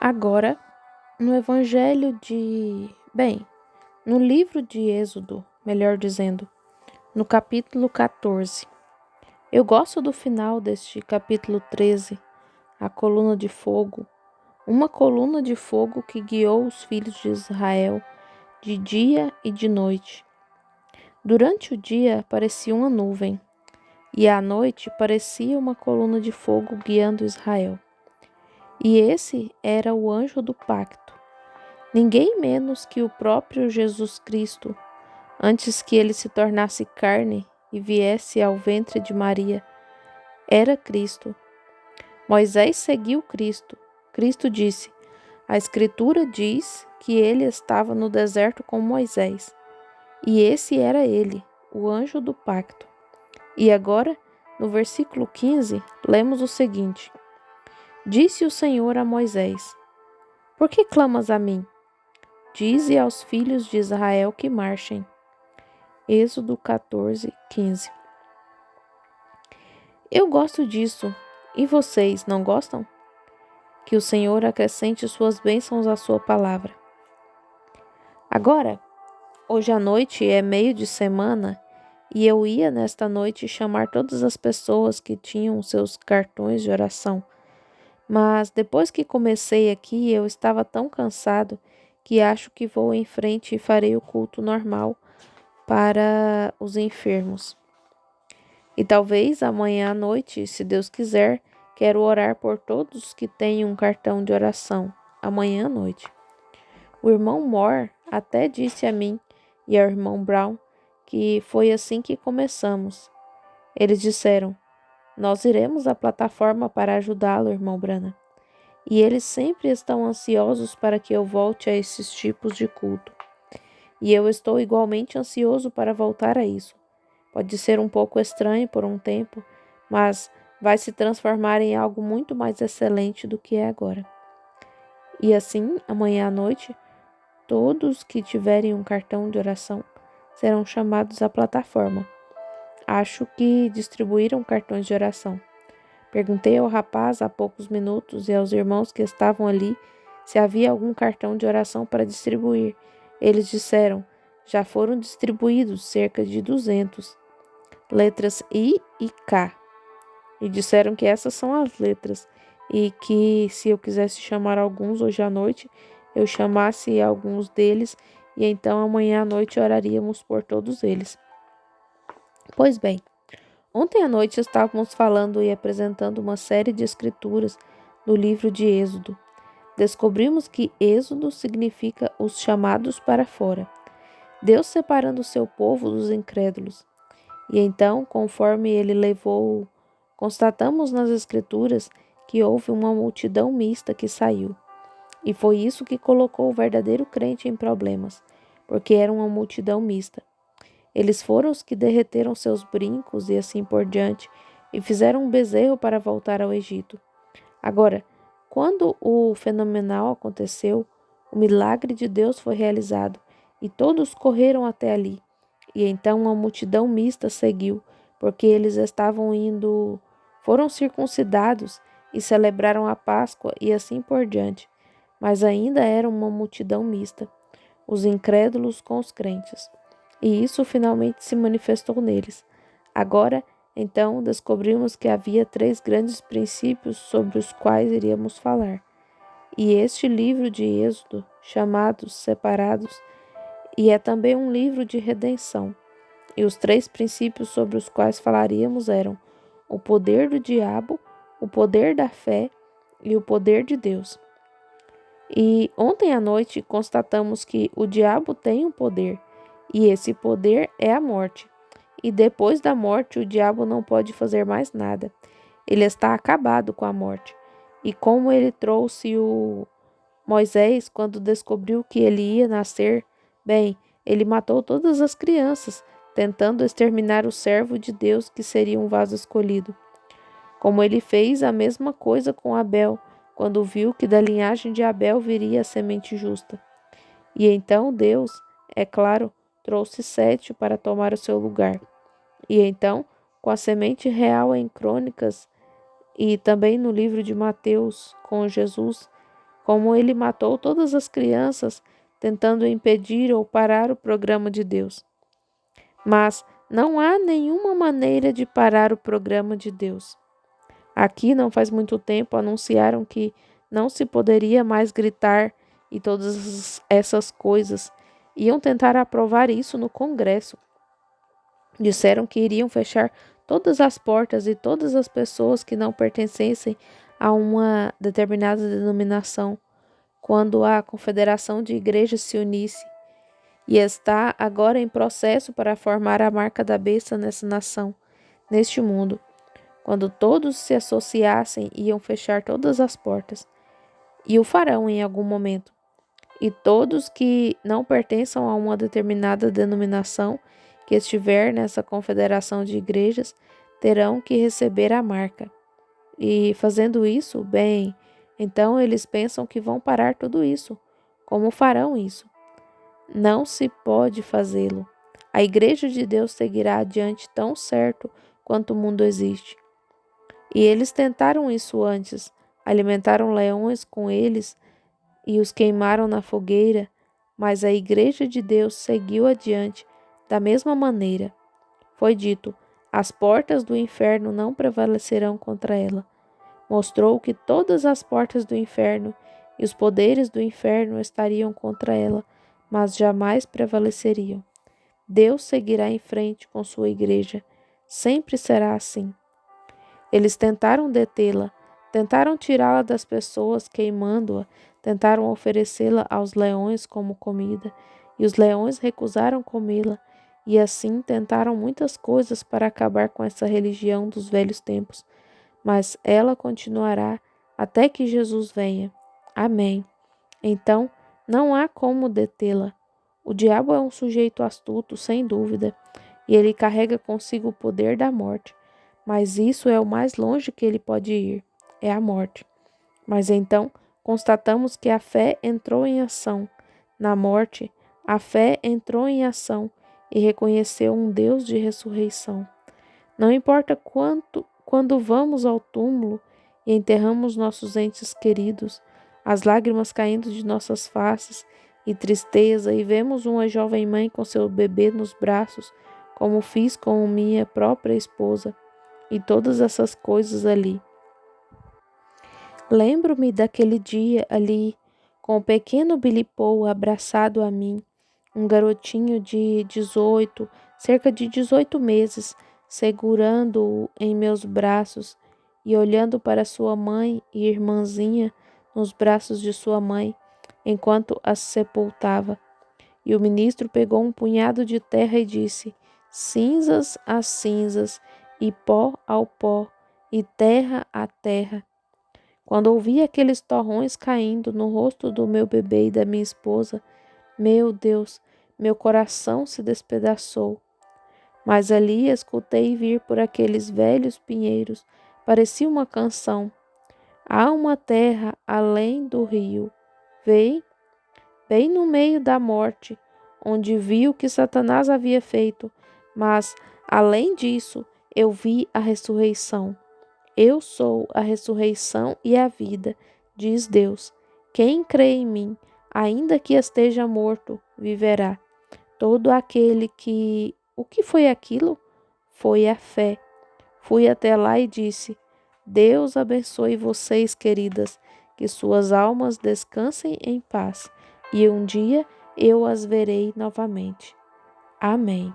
Agora, no no livro de Êxodo, melhor dizendo, no capítulo 14. Eu gosto do final deste capítulo 13, a coluna de fogo. Uma coluna de fogo que guiou os filhos de Israel de dia e de noite. Durante o dia parecia uma nuvem, e à noite parecia uma coluna de fogo guiando Israel. E esse era o anjo do pacto, ninguém menos que o próprio Jesus Cristo, antes que ele se tornasse carne e viesse ao ventre de Maria. Era Cristo. Moisés seguiu Cristo. Cristo disse: a Escritura diz que ele estava no deserto com Moisés. E esse era ele, o anjo do pacto. E agora, no versículo 15, lemos o seguinte: Disse o Senhor a Moisés: Por que clamas a mim? Dize aos filhos de Israel que marchem. Êxodo 14, 15. Eu gosto disso. E vocês não gostam? Que o Senhor acrescente suas bênçãos à sua palavra. Agora, hoje à noite é meio de semana e eu ia nesta noite chamar todas as pessoas que tinham seus cartões de oração. Mas depois que comecei aqui, eu estava tão cansado que acho que vou em frente e farei o culto normal para os enfermos. E talvez amanhã à noite, se Deus quiser, quero orar por todos que têm um cartão de oração, amanhã à noite. O irmão Moore até disse a mim e ao irmão Brown que foi assim que começamos. Eles disseram: Nós iremos à plataforma para ajudá-lo, irmão Branham. E eles sempre estão ansiosos para que eu volte a esses tipos de culto. E eu estou igualmente ansioso para voltar a isso. Pode ser um pouco estranho por um tempo, mas vai se transformar em algo muito mais excelente do que é agora. E assim, amanhã à noite, todos que tiverem um cartão de oração serão chamados à plataforma. Acho que distribuíram cartões de oração. Perguntei ao rapaz há poucos minutos e aos irmãos que estavam ali se havia algum cartão de oração para distribuir. Eles disseram: já foram distribuídos cerca de 200. Letras I e K. E disseram que essas são as letras e que se eu quisesse chamar alguns hoje à noite, eu chamasse alguns deles e então amanhã à noite oraríamos por todos eles. Pois bem, ontem à noite estávamos falando e apresentando uma série de escrituras do livro de Êxodo. Descobrimos que Êxodo significa os chamados para fora, Deus separando o seu povo dos incrédulos. E então, conforme ele levou, constatamos nas escrituras que houve uma multidão mista que saiu. E foi isso que colocou o verdadeiro crente em problemas, porque era uma multidão mista. Eles foram os que derreteram seus brincos e assim por diante, e fizeram um bezerro para voltar ao Egito. Agora, quando o fenomenal aconteceu, o milagre de Deus foi realizado, e todos correram até ali. E então uma multidão mista seguiu, porque eles foram circuncidados e celebraram a Páscoa e assim por diante. Mas ainda era uma multidão mista, os incrédulos com os crentes. E isso finalmente se manifestou neles. Agora, então, descobrimos que havia 3 grandes princípios sobre os quais iríamos falar. E este livro de Êxodo, chamados Separados, e é também um livro de redenção. E os 3 princípios sobre os quais falaríamos eram o poder do diabo, o poder da fé e o poder de Deus. E ontem à noite constatamos que o diabo tem um poder, e esse poder é a morte. E depois da morte, o diabo não pode fazer mais nada. Ele está acabado com a morte. E como ele trouxe o Moisés quando descobriu que ele ia nascer, bem, ele matou todas as crianças, tentando exterminar o servo de Deus que seria um vaso escolhido. Como ele fez a mesma coisa com Abel, quando viu que da linhagem de Abel viria a semente justa. E então Deus, é claro, trouxe Sétio para tomar o seu lugar. E então, com a semente real em Crônicas e também no livro de Mateus, com Jesus, como ele matou todas as crianças tentando impedir ou parar o programa de Deus. Mas não há nenhuma maneira de parar o programa de Deus. Aqui, não faz muito tempo, anunciaram que não se poderia mais gritar e todas essas coisas. Iam tentar aprovar isso no Congresso. Disseram que iriam fechar todas as portas e todas as pessoas que não pertencessem a uma determinada denominação, quando a Confederação de Igrejas se unisse, e está agora em processo para formar a marca da besta nessa nação, neste mundo. Quando todos se associassem, iam fechar todas as portas, e o farão em algum momento. E todos que não pertençam a uma determinada denominação que estiver nessa confederação de igrejas terão que receber a marca. E fazendo isso, bem, então eles pensam que vão parar tudo isso. Como farão isso? Não se pode fazê-lo. A igreja de Deus seguirá adiante tão certo quanto o mundo existe. E eles tentaram isso antes, alimentaram leões com eles e os queimaram na fogueira, mas a igreja de Deus seguiu adiante da mesma maneira. Foi dito: as portas do inferno não prevalecerão contra ela. Mostrou que todas as portas do inferno e os poderes do inferno estariam contra ela, mas jamais prevaleceriam. Deus seguirá em frente com sua igreja. Sempre será assim. Eles tentaram detê-la, tentaram tirá-la das pessoas, queimando-a, tentaram oferecê-la aos leões como comida, e os leões recusaram comê-la, e assim tentaram muitas coisas para acabar com essa religião dos velhos tempos. Mas ela continuará até que Jesus venha. Amém. Então, não há como detê-la. O diabo é um sujeito astuto, sem dúvida, e ele carrega consigo o poder da morte. Mas isso é o mais longe que ele pode ir, é a morte. Mas então, constatamos que a fé entrou em ação. Na morte, a fé entrou em ação e reconheceu um Deus de ressurreição. Não importa quando vamos ao túmulo e enterramos nossos entes queridos, as lágrimas caindo de nossas faces e tristeza, e vemos uma jovem mãe com seu bebê nos braços, como fiz com minha própria esposa, e todas essas coisas ali. Lembro-me daquele dia ali, com o pequeno Billy Paul abraçado a mim, um garotinho de 18, cerca de 18 meses, segurando-o em meus braços e olhando para sua mãe e irmãzinha nos braços de sua mãe, enquanto as sepultava. E o ministro pegou um punhado de terra e disse: cinzas às cinzas, e pó ao pó, e terra à terra. Quando ouvi aqueles torrões caindo no rosto do meu bebê e da minha esposa, meu Deus, meu coração se despedaçou. Mas ali escutei vir por aqueles velhos pinheiros, parecia uma canção. Há uma terra além do rio. Vem, bem no meio da morte, onde vi o que Satanás havia feito, mas, além disso, eu vi a ressurreição. Eu sou a ressurreição e a vida, diz Deus. Quem crê em mim, ainda que esteja morto, viverá. Todo aquele que... O que foi aquilo? Foi a fé. Fui até lá e disse: Deus abençoe vocês, queridas, que suas almas descansem em paz, e um dia eu as verei novamente. Amém.